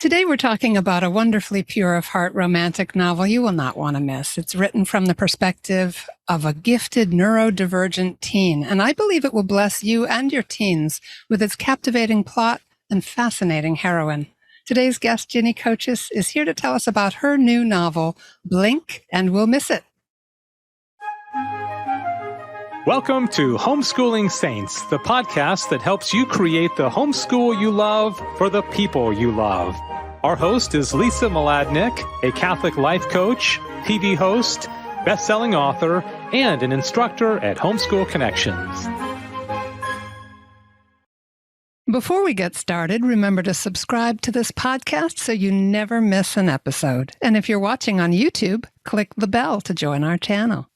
Today we're talking about a wonderfully pure of heart romantic novel you will not want to miss. It's written from the perspective of a gifted neurodivergent teen, and I believe it will bless you and your teens with its captivating plot and fascinating heroine. Today's guest, Ginny Kochis, is here to tell us about her new novel, Blink and We'll Miss It. Welcome to Homeschooling Saints, the podcast that helps you create the homeschool you love for the people you love. Our host is Lisa Mladinich, a Catholic life coach, TV host, best-selling author, and an instructor at Homeschool Connections. Before we get started, remember to subscribe to this podcast so you never miss an episode. And if you're watching on YouTube, click the bell to join our channel.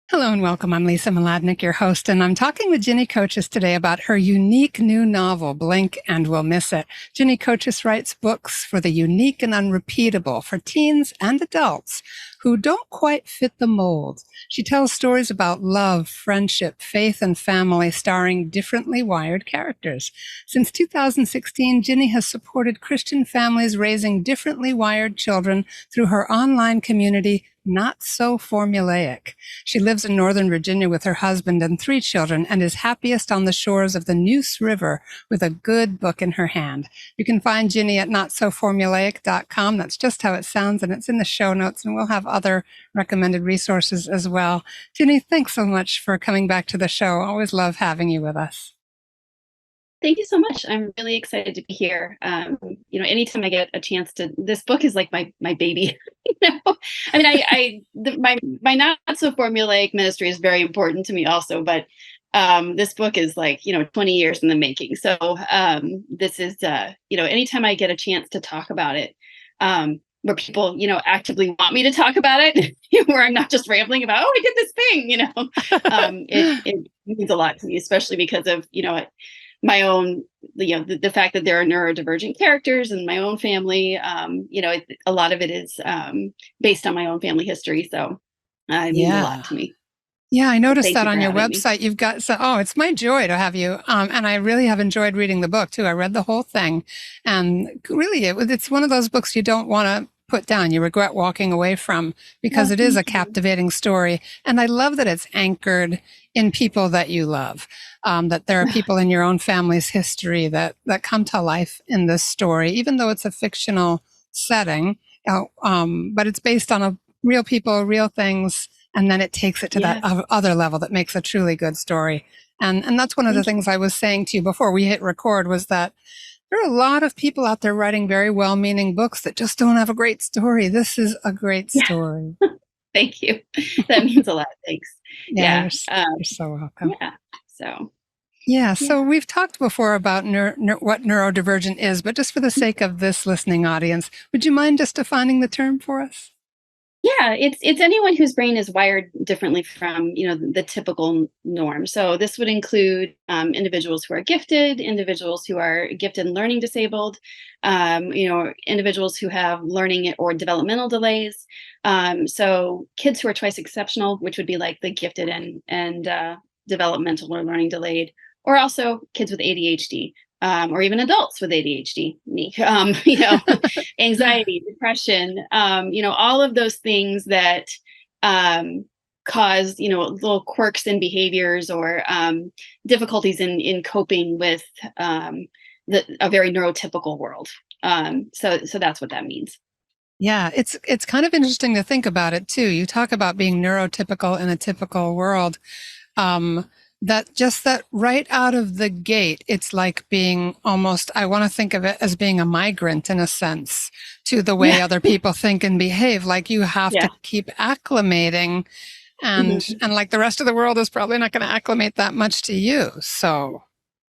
Hello and welcome. I'm Lisa Mladinich, your host, and I'm talking with Ginny Kochis today about her unique new novel, Blink and We'll Miss It. Ginny Kochis writes books for the unique and unrepeatable, for teens and adults who don't quite fit the mold. She tells stories about love, friendship, faith, and family, starring differently wired characters. Since 2016, Ginny has supported Christian families raising differently wired children through her online community, Not So Formulaic. She lives in Northern Virginia with her husband and 3 children and is happiest on the shores of the Neuse River with a good book in her hand. You can find Ginny at notsoformulaic.com. That's just how it sounds, and it's in the show notes, and we'll have other recommended resources as well. Ginny, thanks so much for coming back to the show. Always love having you with us. Thank you so much. I'm really excited to be here. Anytime I get a chance to, this book is like my baby. My not so formulaic ministry is very important to me also, but this book is 20 years in the making. So this is, anytime I get a chance to talk about it, where people, actively want me to talk about it, where I'm not just rambling about, I did this thing, it means a lot to me, especially because of, my own, the fact that there are neurodivergent characters in my own family. A lot of it is based on my own family history. So it means a lot to me. Yeah, I noticed that on your website. You've got, it's my joy to have you. And I really have enjoyed reading the book too. I read the whole thing, and really it's one of those books you don't want to put down, you regret walking away from, because it is a captivating story. And I love that it's anchored in people that you love, that there are people in your own family's history that come to life in this story, even though it's a fictional setting, but it's based on real people, real things. And then it takes it to that other level that makes a truly good story. And that's one of the things I was saying to you before we hit record, was that there are a lot of people out there writing very well-meaning books that just don't have a great story. This is a great story. Thank you. That means a lot. Thanks. You're so welcome. So we've talked before about what neurodivergent is, but just for the sake of this listening audience, would you mind just defining the term for us? Yeah, it's anyone whose brain is wired differently from, the typical norm. So this would include individuals who are gifted, individuals who are gifted and learning disabled, individuals who have learning or developmental delays. So kids who are twice exceptional, which would be like the gifted and developmental or learning delayed, or also kids with ADHD. Or even adults with ADHD, anxiety, depression, all of those things that cause, little quirks in behaviors or difficulties in coping with a very neurotypical world. So that's what that means. Yeah, it's kind of interesting to think about it too. You talk about being neurotypical in a typical world. That right out of the gate, it's like being almost, I want to think of it as being a migrant in a sense to the way other people think and behave. Like you have to keep acclimating, and like the rest of the world is probably not going to acclimate that much to you. So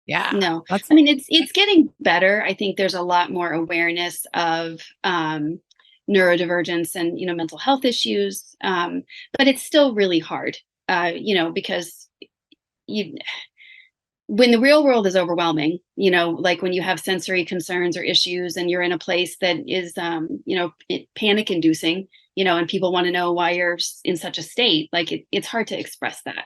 no, it's getting better. I think there's a lot more awareness of neurodivergence and, mental health issues. But it's still really hard, because when the real world is overwhelming, like when you have sensory concerns or issues and you're in a place that is, panic inducing, and people want to know why you're in such a state, like it's hard to express that.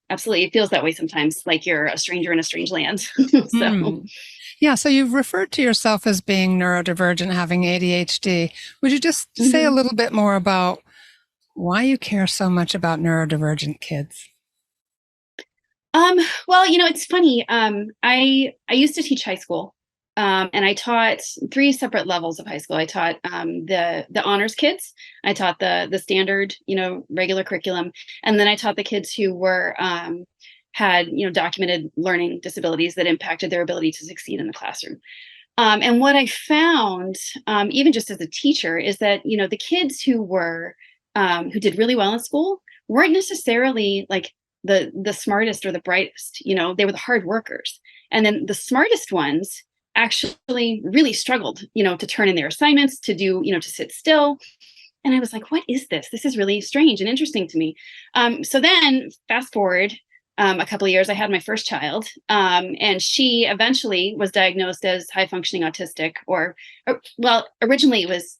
absolutely. It feels that way sometimes, like you're a stranger in a strange land. So, Mm. Yeah, so you've referred to yourself as being neurodivergent, having ADHD. Would you just say a mhm. little bit more about why you care so much about neurodivergent kids? Um, well, it's funny. I used to teach high school, and I taught three separate levels of high school. I taught the honors kids. I taught the standard, regular curriculum, and then I taught the kids who were had documented learning disabilities that impacted their ability to succeed in the classroom. And what I found, even just as a teacher, is that the kids who did really well in school weren't necessarily like the smartest or the brightest. They were the hard workers, and then the smartest ones actually really struggled, to turn in their assignments, to do, to sit still. And I was like, what is this? This is really strange and interesting to me. So then fast forward a couple of years, I had my first child, and she eventually was diagnosed as high functioning autistic, or well, originally it was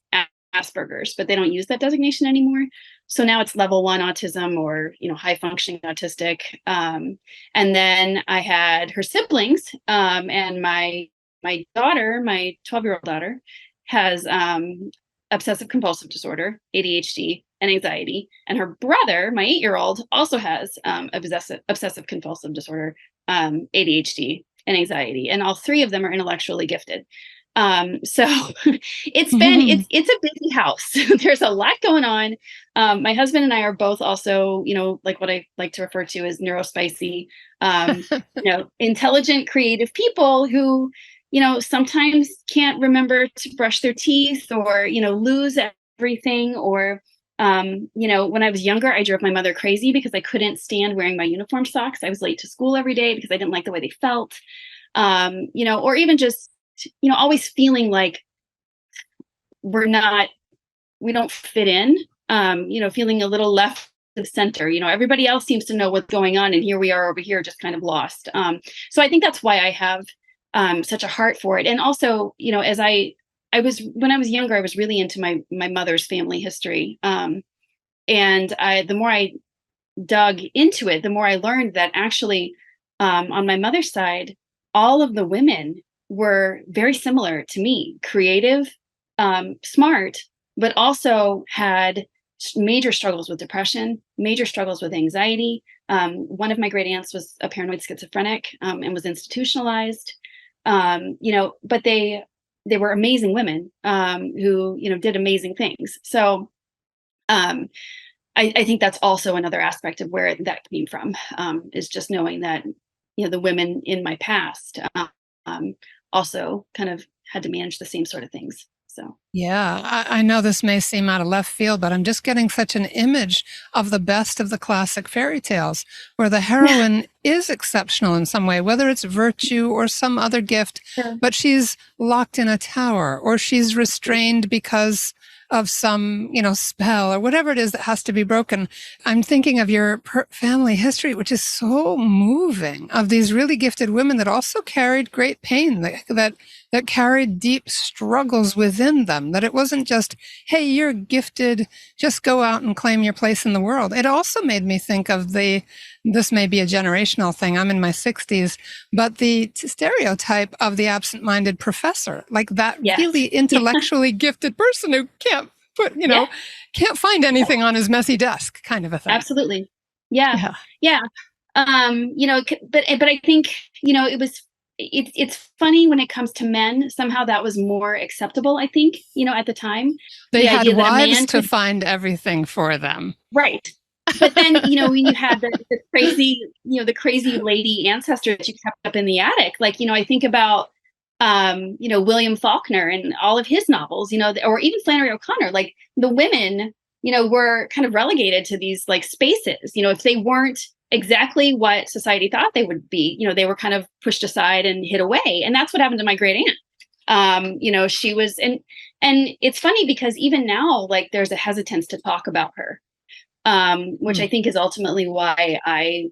Asperger's, but they don't use that designation anymore. So now it's level 1 autism, or high functioning autistic. And then I had her siblings, and my daughter, my 12-year-old daughter, has obsessive compulsive disorder, ADHD, and anxiety. And her brother, my 8-year-old, also has obsessive compulsive disorder, ADHD, and anxiety. And all three of them are intellectually gifted. So it's a busy house. There's a lot going on. My husband and I are both also, like what I like to refer to as neurospicy, intelligent, creative people who sometimes can't remember to brush their teeth, or, lose everything. Or, when I was younger, I drove my mother crazy because I couldn't stand wearing my uniform socks. I was late to school every day because I didn't like the way they felt. Or even just, always feeling like we don't fit in, feeling a little left of center. Everybody else seems to know what's going on, and here we are over here just kind of lost. So I think that's why I have such a heart for it. And also, as when I was younger, I was really into my mother's family history. And the more I dug into it, the more I learned that actually, on my mother's side, all of the women were very similar to me: creative, smart, but also had major struggles with depression, major struggles with anxiety. One of my great aunts was a paranoid schizophrenic, and was institutionalized. But they were amazing women, who did amazing things. So I think that's also another aspect of where that came from, is just knowing that the women in my past also kind of had to manage the same sort of things. So Yeah, I know this may seem out of left field, but I'm just getting such an image of the best of the classic fairy tales, where the heroine is exceptional in some way, whether it's virtue or some other gift, sure. but she's locked in a tower, or she's restrained because of some, spell, or whatever it is that has to be broken. I'm thinking of your family history, which is so moving, of these really gifted women that also carried great pain, that carried deep struggles within them, that it wasn't just, hey, you're gifted, just go out and claim your place in the world. It also made me think of this may be a generational thing, I'm in my 60s, but the stereotype of the absent-minded professor, like that Yes. really intellectually gifted person who can't can't find anything on his messy desk, kind of a thing. Absolutely. Yeah. Yeah. But I think, it's funny when it comes to men. Somehow that was more acceptable, I think, at the time. They The had idea that a wives man to could, find everything for them. right. But then, when you had the crazy, the crazy lady ancestor that you kept up in the attic, like, I think about, William Faulkner and all of his novels, or even Flannery O'Connor, like the women, were kind of relegated to these like spaces, if they weren't exactly what society thought they would be, they were kind of pushed aside and hid away. And that's what happened to my great aunt. She was, and it's funny because even now, like there's a hesitance to talk about her, which I think is ultimately why I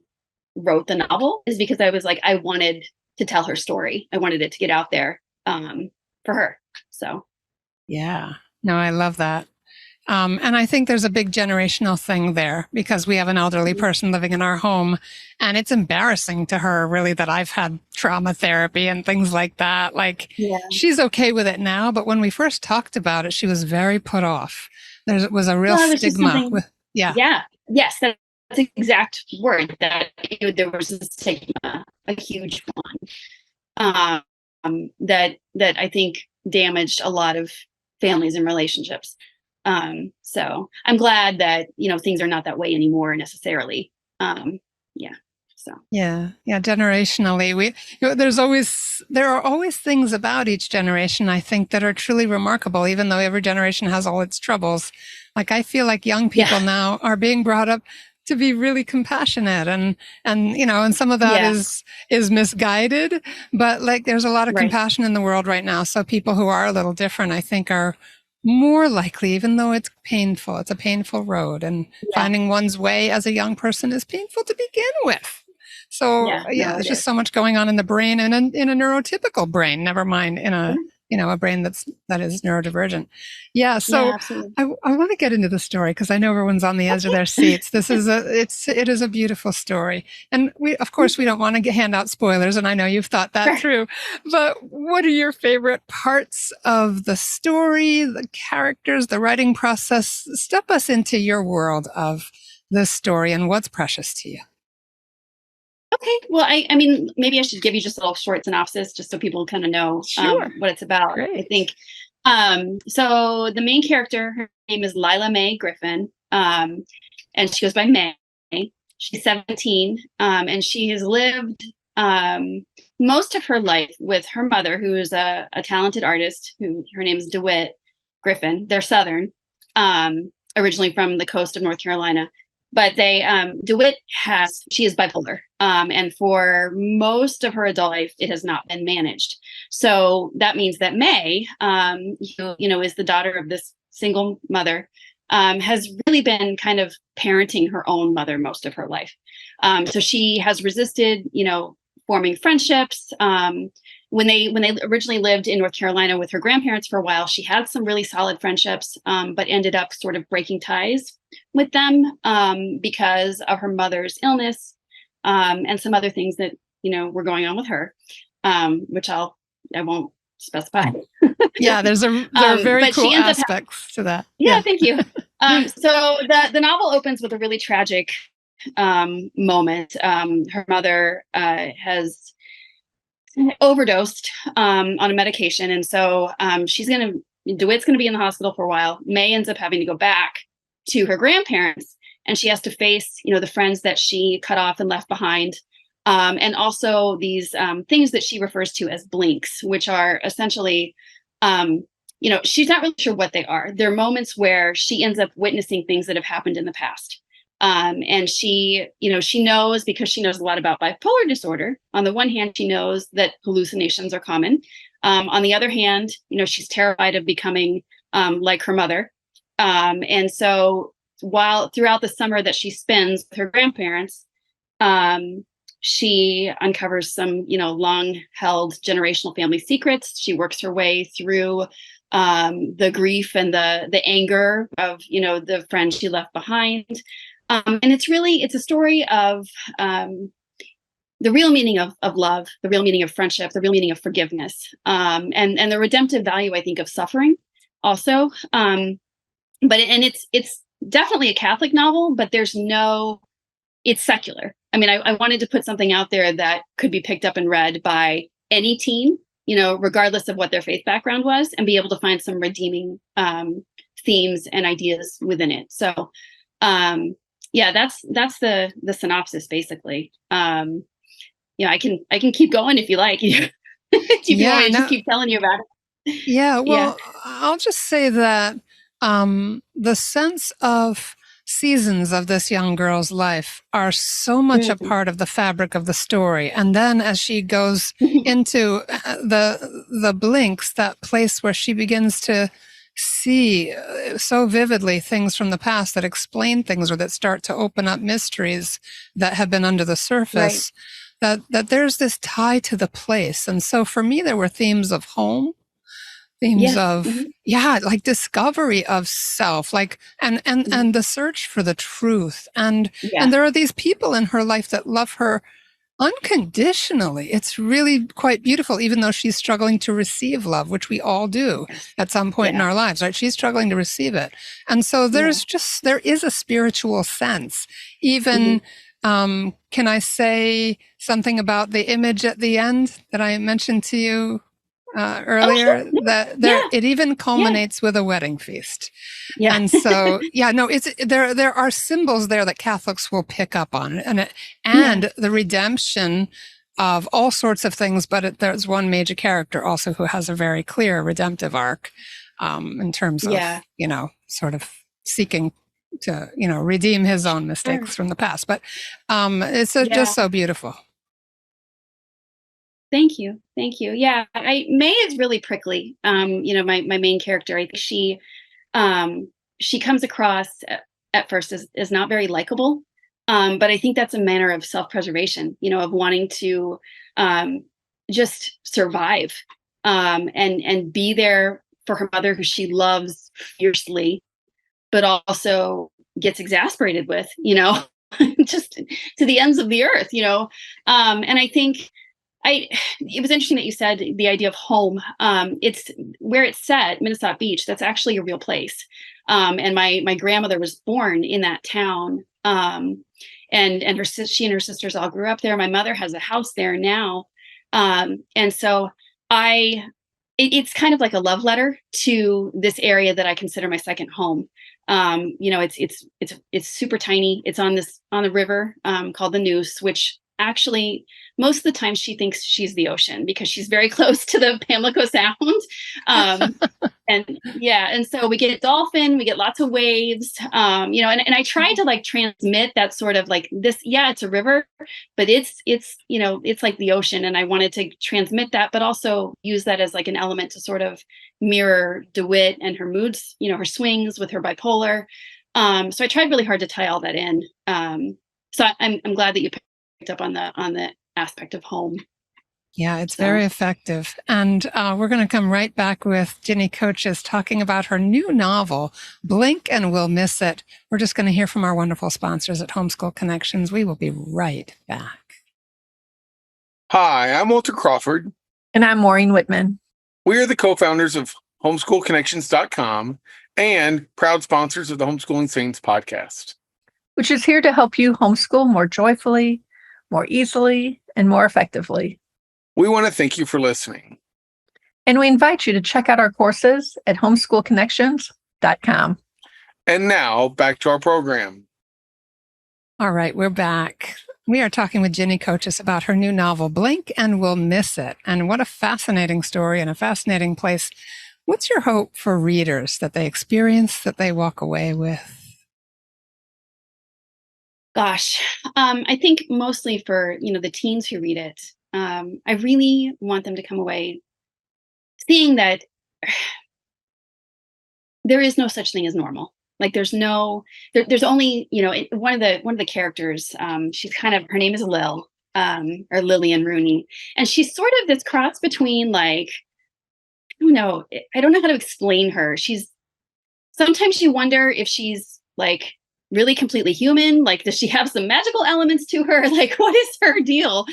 wrote the novel, is because I was like, I wanted to tell her story. I wanted it to get out there, for her. So. Yeah. No, I love that. And I think there's a big generational thing there because we have an elderly person living in our home, and it's embarrassing to her really that I've had trauma therapy and things like that. Like Yeah. she's okay with it now, but when we first talked about it, she was very put off. There was a real Well, there's just stigma something- with, yeah. Yeah. Yes, that's the exact word, that there was a stigma, a huge one, that I think damaged a lot of families and relationships. So I'm glad that, things are not that way anymore necessarily. Yeah. So Yeah, generationally, there are always things about each generation, I think, that are truly remarkable, even though every generation has all its troubles. Like I feel like young people now are being brought up to be really compassionate, and some of that is misguided, but like there's a lot of compassion in the world right now. So people who are a little different, I think, are more likely, even though it's painful. It's a painful road, and finding one's way as a young person is painful to begin with. So there's just so much going on in the brain, and in a neurotypical brain, never mind in a a brain that is neurodivergent. Yeah. So I want to get into the story because I know everyone's on the edge of their seats. It is a beautiful story, and we don't want to hand out spoilers, and I know you've thought that through. But what are your favorite parts of the story, the characters, the writing process? Step us into your world of this story and what's precious to you. Okay. Well, I mean, maybe I should give you just a little short synopsis just so people kind of know what it's about. Great. I think. So the main character, her name is Lila Mae Griffin, and she goes by May. She's 17, and she has lived most of her life with her mother, who is a talented artist, who her name is DeWitt Griffin. They're Southern, originally from the coast of North Carolina. But DeWitt she is bipolar. And for most of her adult life, it has not been managed. So that means that May, is the daughter of this single mother, has really been kind of parenting her own mother most of her life. So she has resisted, forming friendships. When they originally lived in North Carolina with her grandparents for a while, she had some really solid friendships, but ended up sort of breaking ties with them because of her mother's illness and some other things that were going on with her, which I won't specify. Yeah, there are very cool aspects to that. Yeah, thank you. So the novel opens with a really tragic moment. Her mother has overdosed on a medication, and so DeWitt's going to be in the hospital for a while. May ends up having to go back to her grandparents, and she has to face the friends that she cut off and left behind, and also these things that she refers to as blinks, which are essentially she's not really sure what they are. They're moments where she ends up witnessing things that have happened in the past. And she knows, because she knows a lot about bipolar disorder. On the one hand, she knows that hallucinations are common. On the other hand, she's terrified of becoming like her mother. And so while throughout the summer that she spends with her grandparents, she uncovers some, long held generational family secrets. She works her way through the grief and the anger of, the friends she left behind. And it's a story of the real meaning of love, the real meaning of friendship, the real meaning of forgiveness, and the redemptive value, I think, of suffering also. It's definitely a Catholic novel, but it's secular. I mean, I wanted to put something out there that could be picked up and read by any teen, regardless of what their faith background was, and be able to find some redeeming themes and ideas within it. So, that's the synopsis basically. I can keep going if you like. If you want me to just keep telling you about it. Yeah, well, I'll just say that the sense of seasons of this young girl's life are so much a part of the fabric of the story. And then as she goes into the blinks, that place where she begins to see so vividly things from the past that explain things or that start to open up mysteries that have been under the surface, that there's this tie to the place. And so for me, there were themes of home, themes Yes. of like discovery of self, like and the search for the truth, and there are these people in her life that love her unconditionally. It's really quite beautiful, even though she's struggling to receive love, which we all do at some point in our lives, right? She's struggling to receive it. And so there is a spiritual sense. Even, can I say something about the image at the end that I mentioned to you earlier? It even culminates with a wedding feast. Yeah. And so, there are symbols there that Catholics will pick up on, and the redemption of all sorts of things. But there's one major character also who has a very clear redemptive arc, in terms of, sort of seeking to, redeem his own mistakes from the past. But it's just so beautiful. Thank you. Yeah, May is really prickly. My main character, I think she comes across at first as not very likable. But I think that's a manner of self-preservation, of wanting to just survive, and be there for her mother, who she loves fiercely, but also gets exasperated with, just to the ends of the earth, and I think it was interesting that you said the idea of home. It's where it's set, Minnesota Beach. That's actually a real place. And my grandmother was born in that town. And she and her sisters all grew up there. My mother has a house there now. And so it's kind of like a love letter to this area that I consider my second home. It's super tiny. It's on the river, called the Neuse, which actually most of the time she thinks she's the ocean because she's very close to the Pamlico Sound. And so we get dolphin, we get lots of waves, and I tried to like transmit that sort of like this, it's a river, but it's like the ocean. And I wanted to transmit that, but also use that as like an element to sort of mirror DeWitt and her moods, her swings with her bipolar. So I tried really hard to tie all that in. So I'm glad that you picked up on the aspect of home. Yeah, it's very effective. And we're going to come right back with Ginny Kochis talking about her new novel, Blink and We'll Miss It. We're just going to hear from our wonderful sponsors at Homeschool Connections. We will be right back. Hi, I'm Walter Crawford. And I'm Maureen Whitman. We are the co-founders of homeschoolconnections.com and proud sponsors of the Homeschooling Saints podcast, which is here to help you homeschool more joyfully, more easily, and more effectively. We want to thank you for listening. And we invite you to check out our courses at homeschoolconnections.com. And now, back to our program. All right, we're back. We are talking with Ginny Kochis about her new novel, Blink and We'll Miss It. And what a fascinating story and a fascinating place. What's your hope for readers that they experience, that they walk away with? Gosh, I think mostly for, the teens who read it, I really want them to come away seeing that there is no such thing as normal. Like there's only, one of the characters, she's her name is Lil, or Lillian Rooney. And she's sort of this cross between like, I don't know how to explain her. Sometimes you wonder if she's like really completely human. Like, does she have some magical elements to her? Like, what is her deal?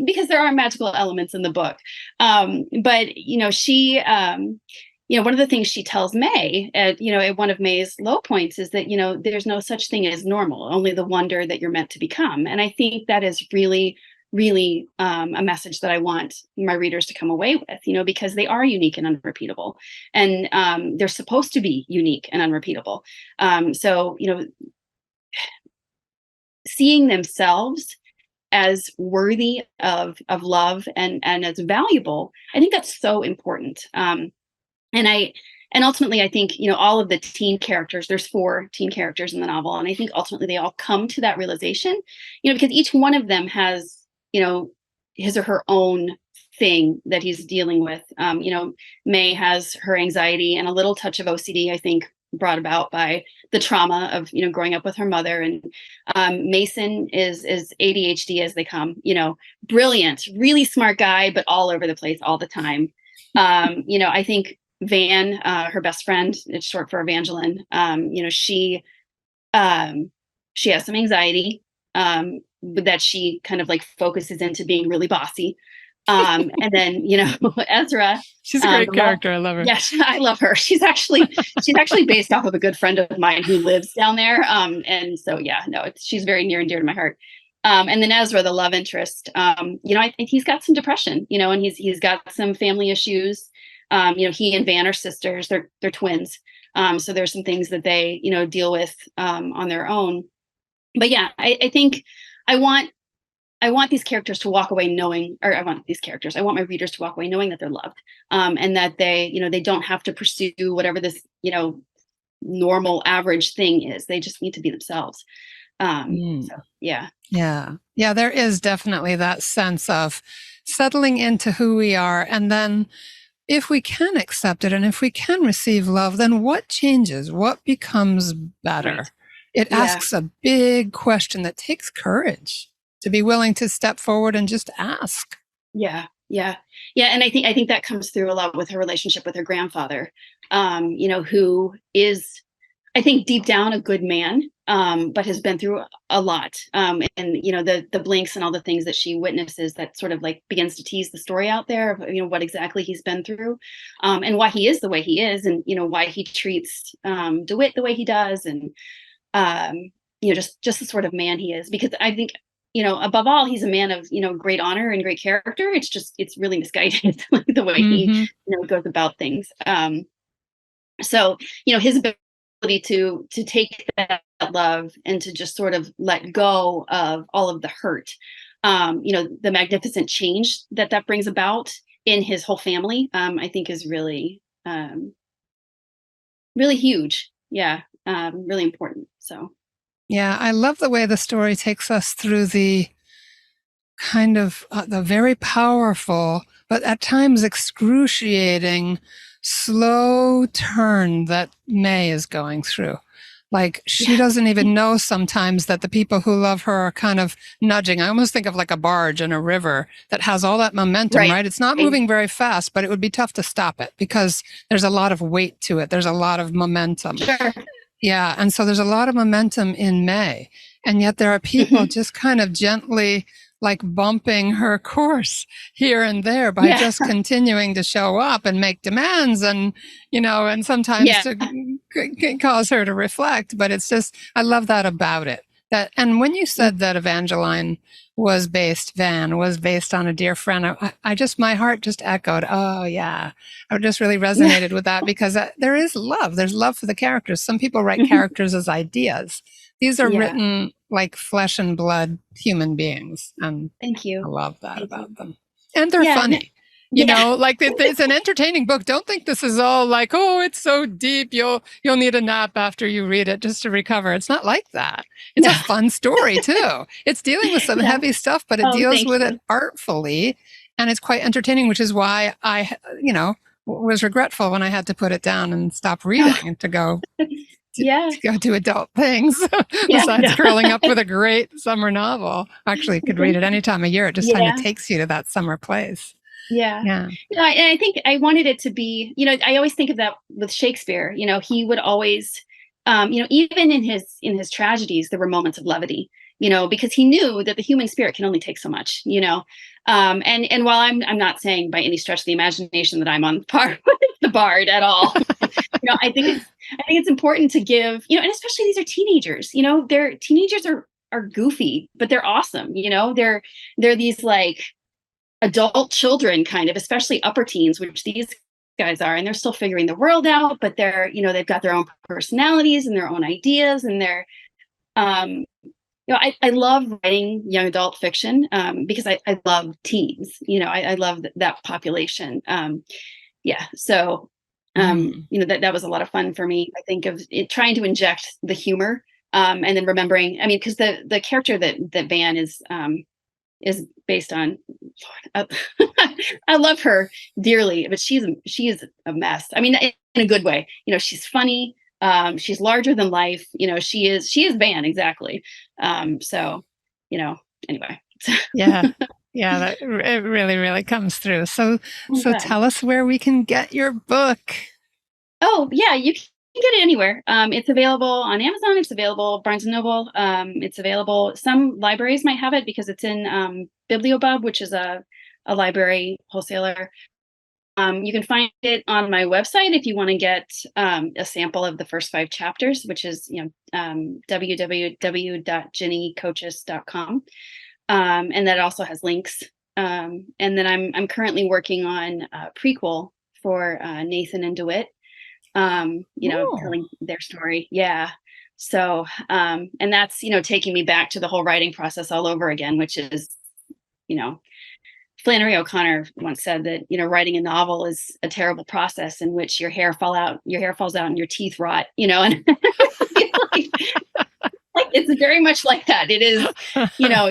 Because there are magical elements in the book. But she, one of the things she tells May at one of May's low points is that, there's no such thing as normal, only the wonder that you're meant to become. And I think that is really, really a message that I want my readers to come away with, because they are unique and unrepeatable, and they're supposed to be unique and unrepeatable. So, seeing themselves as worthy of love and as valuable, I think that's so important. And ultimately, I think, all of the teen characters, there's 4 teen characters in the novel. And I think ultimately they all come to that realization, because each one of them has, his or her own thing that he's dealing with. May has her anxiety and a little touch of OCD, I think, brought about by the trauma of, growing up with her mother. And Mason is ADHD as they come, brilliant, really smart guy, but all over the place all the time. I think Van, her best friend, it's short for Evangeline, she has some anxiety, that she kind of like focuses into being really bossy. And then, Ezra. She's a great character. I love her. Yes, I love her. She's actually based off of a good friend of mine who lives down there. And so, she's very near and dear to my heart. And then Ezra, the love interest, I think he's got some depression, and he's got some family issues. He and Van are sisters. They're twins. So there's some things that they, deal with on their own. But yeah, I think I want these characters to walk away knowing, or I want my readers to walk away knowing that they're loved, and that they, they don't have to pursue whatever this, normal average thing is. They just need to be themselves. So, yeah. Yeah. There is definitely that sense of settling into who we are. And then if we can accept it and if we can receive love, then what changes? What becomes better? Right. It asks a big question that takes courage to be willing to step forward and just ask. Yeah. And I think that comes through a lot with her relationship with her grandfather, who is, I think, deep down a good man, but has been through a lot. And, the blinks and all the things that she witnesses that sort of like begins to tease the story out there of, what exactly he's been through, and why he is the way he is, and, why he treats DeWitt the way he does. And, just the sort of man he is, because I think, above all, he's a man of, great honor and great character. It's really misguided the way he, goes about things. So, his ability to take that love and to just sort of let go of all of the hurt, the magnificent change that brings about in his whole family, I think is really, really huge. Yeah. Really important. So. Yeah, I love the way the story takes us through the kind of the very powerful, but at times excruciating, slow turn that May is going through. Like she doesn't even know sometimes that the people who love her are kind of nudging. I almost think of like a barge in a river that has all that momentum, right? It's not moving very fast, but it would be tough to stop it because there's a lot of weight to it. There's a lot of momentum. Sure. Yeah. And so there's a lot of momentum in May. And yet there are people just kind of gently like bumping her course here and there by just continuing to show up and make demands and, and sometimes to cause her to reflect. But it's just, I love that about it. And when you said that Evangeline Van was based on a dear friend, my heart just echoed, oh yeah. I just really resonated with that because there is love. There's love for the characters. Some people write characters as ideas. These are written like flesh and blood human beings. And thank you. I love that about them. And they're funny. You know, like it's an entertaining book. Don't think this is all like, oh, it's so deep. You'll need a nap after you read it just to recover. It's not like that. It's a fun story too. It's dealing with some heavy stuff, but it deals with it artfully, and it's quite entertaining, which is why I, was regretful when I had to put it down and stop reading and to go do adult things besides curling up with a great summer novel. Actually, could read it any time of year. It just kind of takes you to that summer place. Yeah. And I think I wanted it to be, I always think of that with Shakespeare. He would always, even in his tragedies, there were moments of levity, because he knew that the human spirit can only take so much, and while I'm not saying by any stretch of the imagination that I'm on par with the bard at all, I think it's important to give, and especially these are teenagers, teenagers are goofy, but they're awesome. They're these like adult children kind of, especially upper teens, which these guys are, and they're still figuring the world out, but they're, they've got their own personalities and their own ideas, and they're, I love writing young adult fiction because I love teens, I love that population. So, that was a lot of fun for me. I think of it, trying to inject the humor and then remembering, because the character that Van is based on, I love her dearly, but she is a mess. In a good way. She's funny. She's larger than life. She is Van, exactly. So, anyway. Yeah, it really, really comes through. So Okay. tell us where we can get your book. Oh, yeah, you can get it anywhere. It's available on Amazon. It's available Barnes and Noble. It's available. Some libraries might have it because it's in Bibliobub, which is a library wholesaler. You can find it on my website if you want to get a sample of the first 5 chapters, which is www.ginnykochis.com, and that also has links. And then I'm currently working on a prequel for Nathan and DeWitt. Telling their story. Yeah. So, and that's, taking me back to the whole writing process all over again, which is, Flannery O'Connor once said that, writing a novel is a terrible process in which your hair falls out and your teeth rot, and like it's very much like that. It is,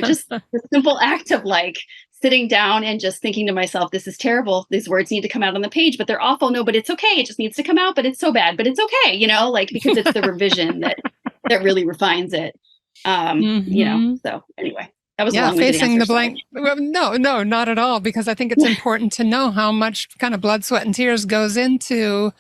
just the simple act of like sitting down and just thinking to myself, this is terrible. These words need to come out on the page, but they're awful. No, but it's okay. It just needs to come out, but it's so bad, but it's okay. Because it's the revision that really refines it. So anyway, that was a long-winded facing answer, the blank. Well, no, not at all. Because I think it's important to know how much kind of blood, sweat, and tears goes into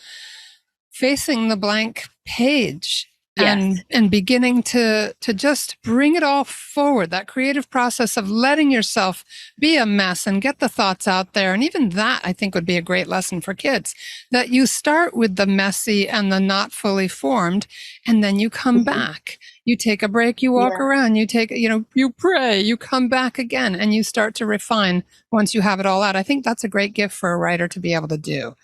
facing the blank page. Yes. And beginning to just bring it all forward, that creative process of letting yourself be a mess and get the thoughts out there. And even that, I think, would be a great lesson for kids, that you start with the messy and the not fully formed, and then you come back. You take a break, you walk around, you pray, you come back again, and you start to refine once you have it all out. I think that's a great gift for a writer to be able to do.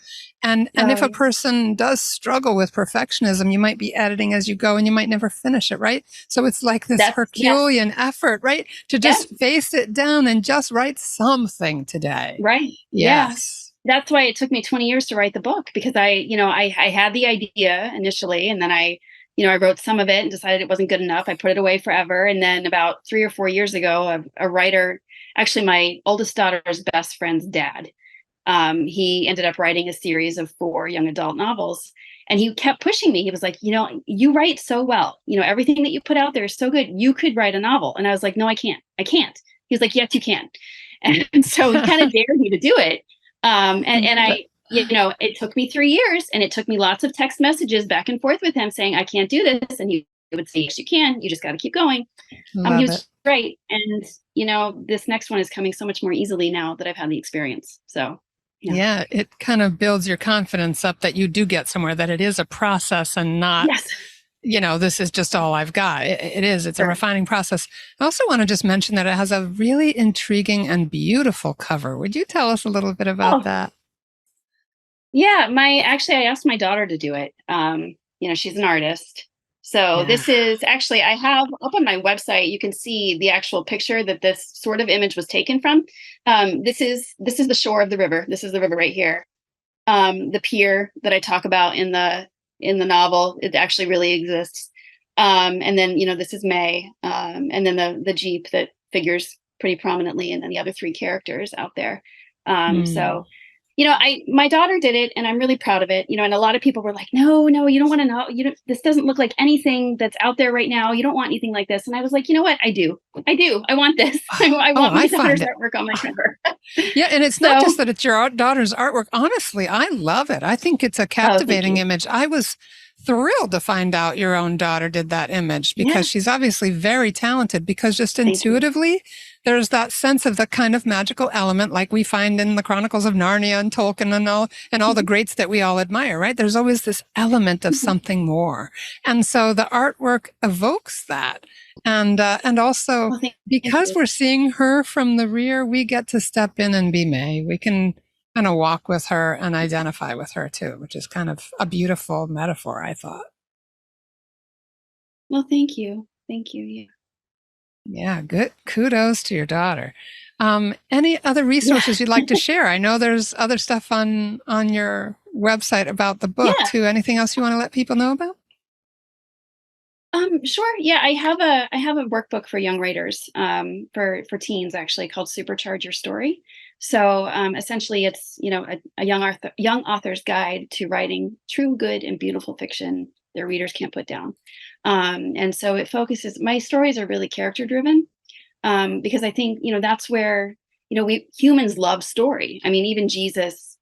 And if a person does struggle with perfectionism, you might be editing as you go and you might never finish it, right? So it's like this Herculean effort, right? To just face it down and just write something today. Right. Yes. Yeah. That's why it took me 20 years to write the book, because I had the idea initially, and then I wrote some of it and decided it wasn't good enough. I put it away forever. And then about 3 or 4 years ago, a writer, actually my oldest daughter's best friend's dad, he ended up writing a series of 4 young adult novels, and he kept pushing me. He was like, you write so well, everything that you put out there is so good. You could write a novel. And I was like, no, I can't. He was like, yes, you can. And so he kind of dared me to do it. And I, it took me 3 years, and it took me lots of text messages back and forth with him saying, I can't do this. And he would say, yes, you can. You just got to keep going. He was great. And, this next one is coming so much more easily now that I've had the experience. So. Yeah, it kind of builds your confidence up that you do get somewhere, that it is a process and not, this is just all I've got. It is. It's a refining process. I also want to just mention that it has a really intriguing and beautiful cover. Would you tell us a little bit about that? Yeah, I asked my daughter to do it. She's an artist. So this is actually, I have up on my website, you can see the actual picture that this sort of image was taken from. This is the shore of the river. This is the river right here. The pier that I talk about in the novel, it actually really exists. And then, this is May. And then the Jeep that figures pretty prominently, and then the other 3 characters out there. So my daughter did it, and I'm really proud of it. And a lot of people were like, no, you don't want to know. This doesn't look like anything that's out there right now. You don't want anything like this. And I was like, you know what? I do. I want this. I want my daughter's artwork on my cover. Yeah. And it's not just that it's your daughter's artwork. Honestly, I love it. I think it's a captivating image. I was thrilled to find out your own daughter did that image, because she's obviously very talented, because just intuitively, there's that sense of the kind of magical element like we find in the Chronicles of Narnia and Tolkien and all the greats that we all admire, right? There's always this element of something more. And so the artwork evokes that. And also, because we're seeing her from the rear, we get to step in and be May. We can kind of walk with her and identify with her too, which is kind of a beautiful metaphor, I thought. Well, thank you. Thank you. Yeah. Yeah, good. Kudos to your daughter. Any other resources you'd like to share? I know there's other stuff on your website about the book too. Anything else you want to let people know about? Sure. Yeah, I have a workbook for young writers, for teens, actually, called Supercharge Your Story. So essentially, it's a young author's guide to writing true, good, and beautiful fiction their readers can't put down. And so it focuses. My stories are really character driven, because I think that's where we humans love story. I mean, even Jesus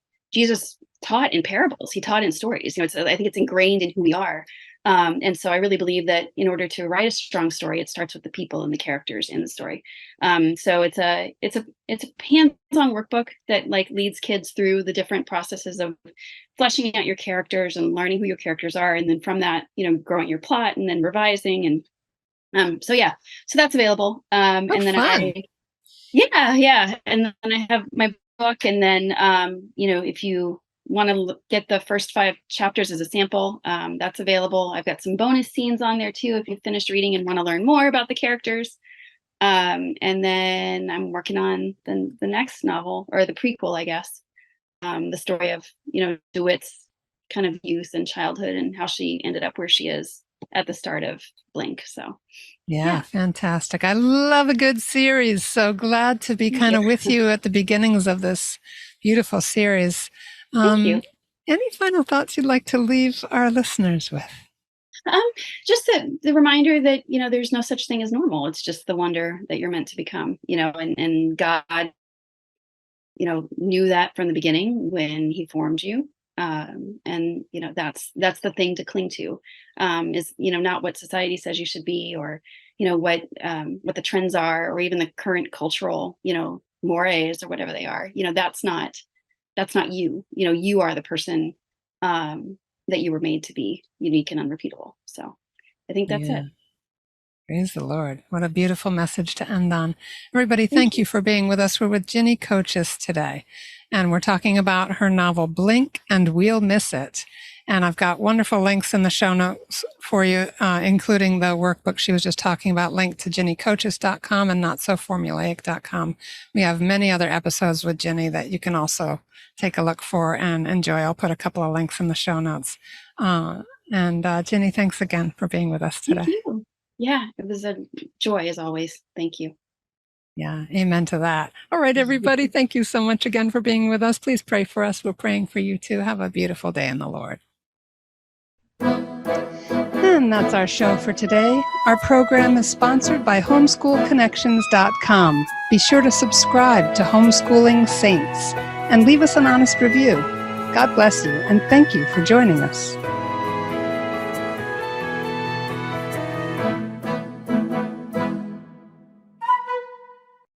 taught in parables. He taught in stories. I think it's ingrained in who we are. And so I really believe that in order to write a strong story, it starts with the people and the characters in the story. So it's a hands-on workbook that like leads kids through the different processes of fleshing out your characters and learning who your characters are, and then from that, growing your plot and then revising. And so that's available. And then fun. yeah, and then I have my book, and then if you want to get the first 5 chapters as a sample, that's available. I've got some bonus scenes on there too if you've finished reading and want to learn more about the characters. And then I'm working on the next novel, or the prequel, I guess, the story of DeWitt's kind of youth and childhood and how she ended up where she is at the start of Blink. So Yeah, fantastic. I love a good series. So glad to be kind of with you at the beginnings of this beautiful series. Thank you. Any final thoughts you'd like to leave our listeners with? Just the reminder that, there's no such thing as normal. It's just the wonder that you're meant to become, and God, knew that from the beginning when he formed you. And that's the thing to cling to, is not what society says you should be, or what the trends are, or even the current cultural mores or whatever they are. That's not you. You are the person that you were made to be, unique and unrepeatable. So I think that's it. Praise the Lord. What a beautiful message to end on. Everybody, thank you for being with us. We're with Ginny Kochis today, and we're talking about her novel, Blink and We'll Miss It. And I've got wonderful links in the show notes for you, including the workbook she was just talking about, linked to ginnykochis.com and notsoformulaic.com. We have many other episodes with Ginny that you can also take a look for and enjoy. I'll put a couple of links in the show notes. And Ginny, thanks again for being with us today. Thank you. Yeah, it was a joy as always. Thank you. Yeah, amen to that. All right, everybody, thank you so much again for being with us. Please pray for us. We're praying for you too. Have a beautiful day in the Lord. And that's our show for today. Our program is sponsored by homeschoolconnections.com. Be sure to subscribe to Homeschooling Saints and leave us an honest review. God bless you, and thank you for joining us.